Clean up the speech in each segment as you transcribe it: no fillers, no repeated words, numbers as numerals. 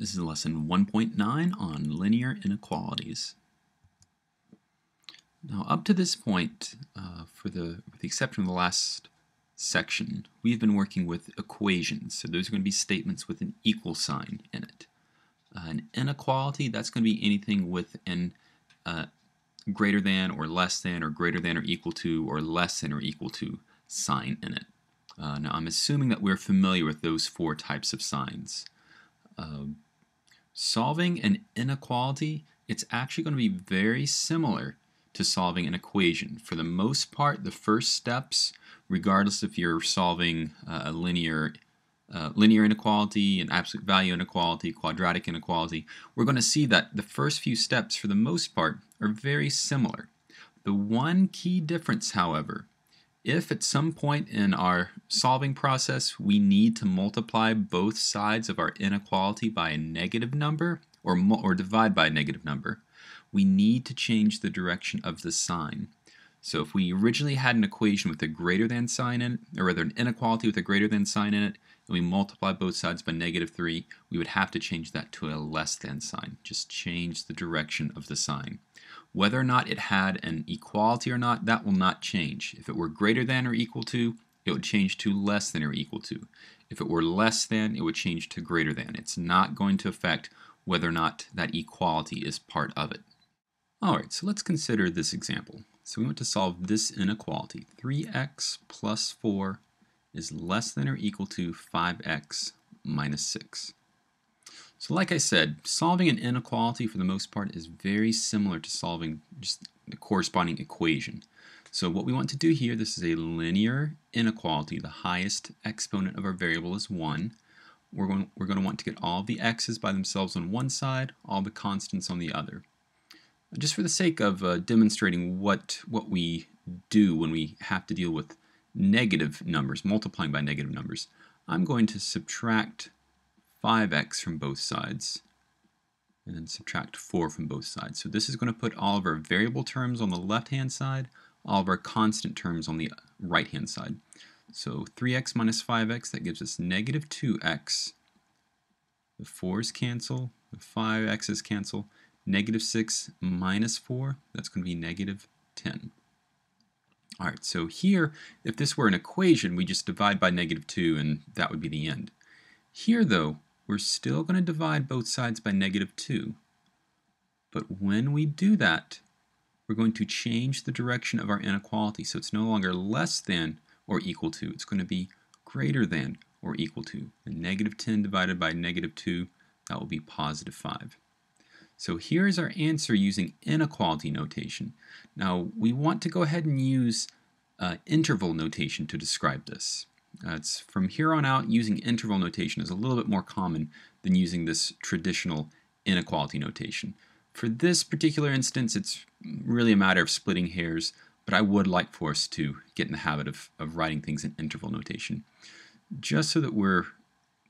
This is lesson 1.9 on linear inequalities. Now, up to this point, with the exception of the last section, we've been working with equations. So those are going to be statements with an equal sign in it. An inequality, that's going to be anything with an greater than or less than or greater than or equal to or less than or equal to sign in it. Now, I'm assuming that we're familiar with those four types of signs. Solving an inequality, it's actually going to be very similar to solving an equation. For the most part, the first steps, regardless if you're solving a linear inequality, an absolute value inequality, quadratic inequality, we're going to see that the first few steps, for the most part, are very similar. The one key difference, however, if at some point in our solving process we need to multiply both sides of our inequality by a negative number or divide by a negative number, we need to change the direction of the sign. So if we originally had an equation with a greater than sign in it, or rather an inequality with a greater than sign in it, and we multiply both sides by -3, we would have to change that to a less than sign. Just change the direction of the sign. Whether or not it had an equality or not, that will not change. If it were greater than or equal to, it would change to less than or equal to. If it were less than, it would change to greater than. It's not going to affect whether or not that equality is part of it. Alright, so let's consider this example. So we want to solve this inequality. 3x plus 4 is less than or equal to 5x minus 6. So like I said, solving an inequality for the most part is very similar to solving just the corresponding equation. So what we want to do here, this is a linear inequality. The highest exponent of our variable is 1. We're going to want to get all the x's by themselves on one side, all the constants on the other. Just for the sake of demonstrating what we do when we have to deal with negative numbers, multiplying by negative numbers, I'm going to subtract 5x from both sides and then subtract 4 from both sides. So this is going to put all of our variable terms on the left-hand side, all of our constant terms on the right-hand side. So 3x minus 5x, that gives us negative 2x. The 4's cancel, the 5x's cancel. Negative 6 minus 4, that's going to be negative 10. Alright, so here, if this were an equation, we just divide by negative 2 and that would be the end. Here, though, we're still going to divide both sides by negative 2. But when we do that, we're going to change the direction of our inequality. So it's no longer less than or equal to. It's going to be greater than or equal to. And negative 10 divided by negative 2, that will be positive 5. So here's our answer using inequality notation. Now we want to go ahead and use interval notation to describe this. It's from here on out, using interval notation is a little bit more common than using this traditional inequality notation. For this particular instance, it's really a matter of splitting hairs, but I would like for us to get in the habit of writing things in interval notation. Just so that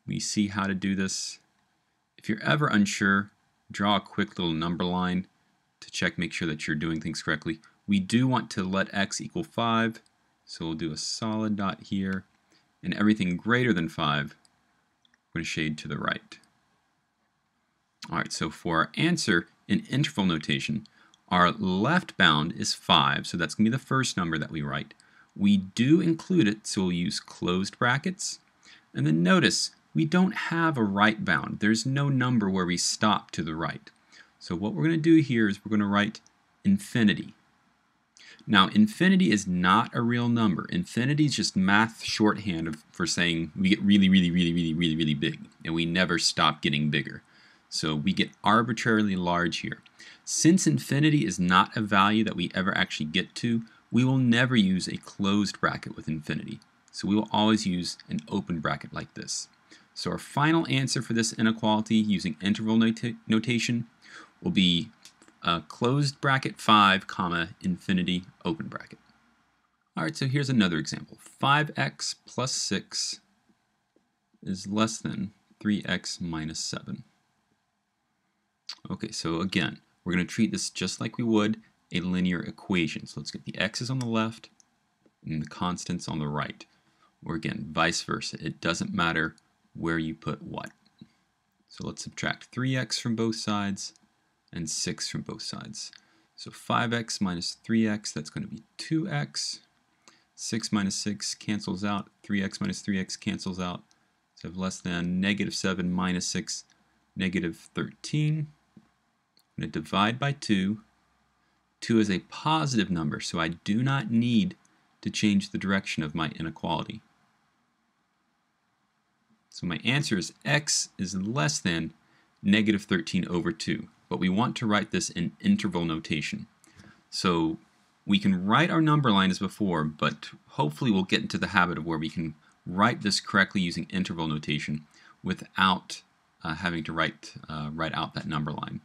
we see how to do this. If you're ever unsure, draw a quick little number line to check, make sure that you're doing things correctly. We do want to let x equal 5, so we'll do a solid dot here. And everything greater than 5, we're going to shade to the right. Alright, so for our answer in interval notation, our left bound is 5, so that's going to be the first number that we write. We do include it, so we'll use closed brackets. And then notice, we don't have a right bound. There's no number where we stop to the right. So what we're going to do here is we're going to write infinity. Now, infinity is not a real number. Infinity is just math shorthand for saying we get really, really, really, really, really, really big, and we never stop getting bigger. So we get arbitrarily large here. Since infinity is not a value that we ever actually get to, we will never use a closed bracket with infinity. So we will always use an open bracket like this. So our final answer for this inequality using interval notation will be closed bracket 5, comma, infinity, open bracket. Alright, so here's another example. 5x plus 6 is less than 3x minus 7. Okay, so again, we're going to treat this just like we would a linear equation. So let's get the x's on the left and the constants on the right. Or again, vice versa. It doesn't matter where you put what. So let's subtract 3x from both sides and 6 from both sides. So 5x minus 3x, that's going to be 2x. 6 minus 6 cancels out. 3x minus 3x cancels out. So I have less than negative 7 minus 6, negative 13. I'm going to divide by 2. 2 is a positive number, so I do not need to change the direction of my inequality. So my answer is x is less than negative 13 over 2. But we want to write this in interval notation. So we can write our number line as before, but hopefully we'll get into the habit of where we can write this correctly using interval notation without having to write out that number line.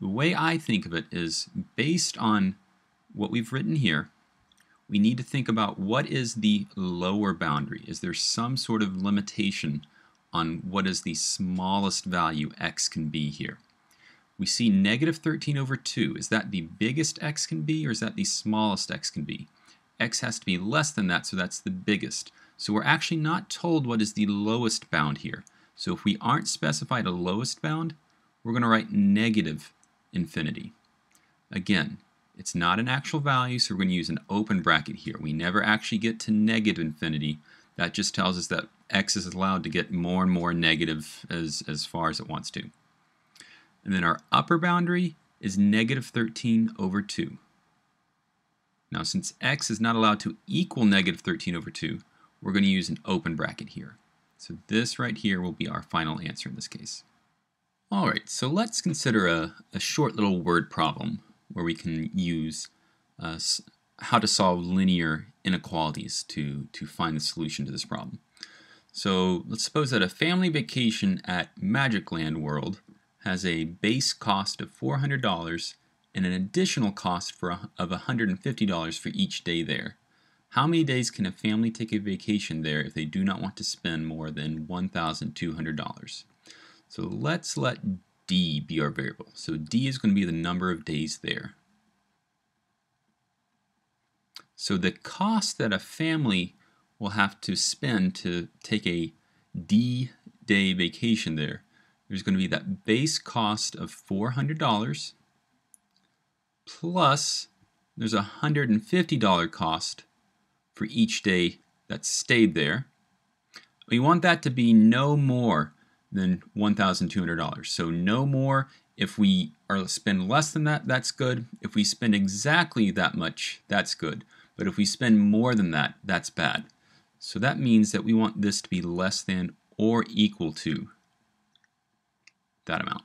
The way I think of it is based on what we've written here, we need to think about what is the lower boundary. Is there some sort of limitation on what is the smallest value x can be here? We see negative 13 over 2. Is that the biggest x can be, or is that the smallest x can be? X has to be less than that, so that's the biggest. So we're actually not told what is the lowest bound here. So if we aren't specified a lowest bound, we're going to write negative infinity. Again, it's not an actual value, so we're going to use an open bracket here. We never actually get to negative infinity. That just tells us that x is allowed to get more and more negative as far as it wants to. And then our upper boundary is negative 13 over 2. Now, since x is not allowed to equal negative 13 over 2, we're going to use an open bracket here. So this right here will be our final answer in this case. All right, so let's consider a short little word problem where we can use how to solve linear inequalities to find the solution to this problem. So let's suppose that a family vacation at Magic Land World has a base cost of $400 and an additional cost of $150 for each day there. How many days can a family take a vacation there if they do not want to spend more than $1,200? So let's let D be our variable. So D is going to be the number of days there. So the cost that a family will have to spend to take a D-day vacation there's going to be that base cost of $400 plus there's a $150 cost for each day that stayed there. We want that to be no more than $1,200. So no more. If we spend less than that, that's good. If we spend exactly that much, that's good. But if we spend more than that, that's bad. So that means that we want this to be less than or equal to that amount.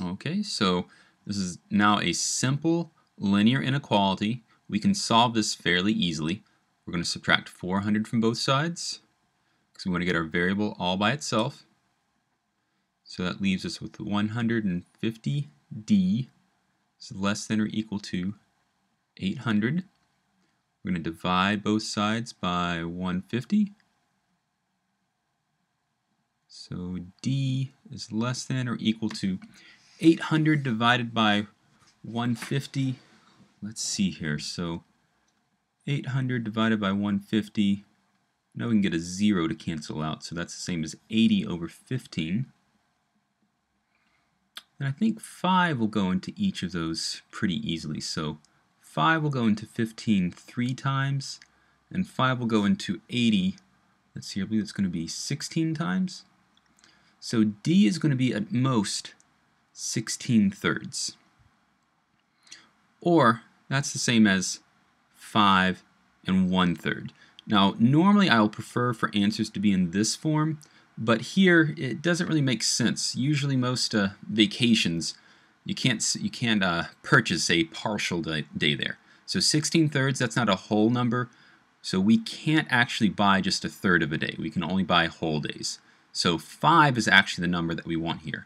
Okay, so this is now a simple linear inequality. We can solve this fairly easily. We're going to subtract 400 from both sides because we want to get our variable all by itself. So that leaves us with 150d is less than or equal to 800. We're going to divide both sides by 150. So d is less than or equal to 800 divided by 150. Let's see here. So 800 divided by 150. Now we can get a 0 to cancel out. So that's the same as 80 over 15. And I think 5 will go into each of those pretty easily. So 5 will go into 15 3 times, and 5 will go into 80. Let's see, I believe it's going to be 16 times. So D is going to be at most 16/3. Or that's the same as 5 1/3. Now, normally I'll prefer for answers to be in this form, but here it doesn't really make sense. Usually most vacations, you can't purchase a partial day there. So 16/3, that's not a whole number, so we can't actually buy just a third of a day. We can only buy whole days. So 5 is actually the number that we want here.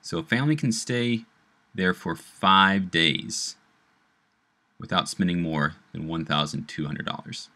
So a family can stay there for 5 days without spending more than $1,200.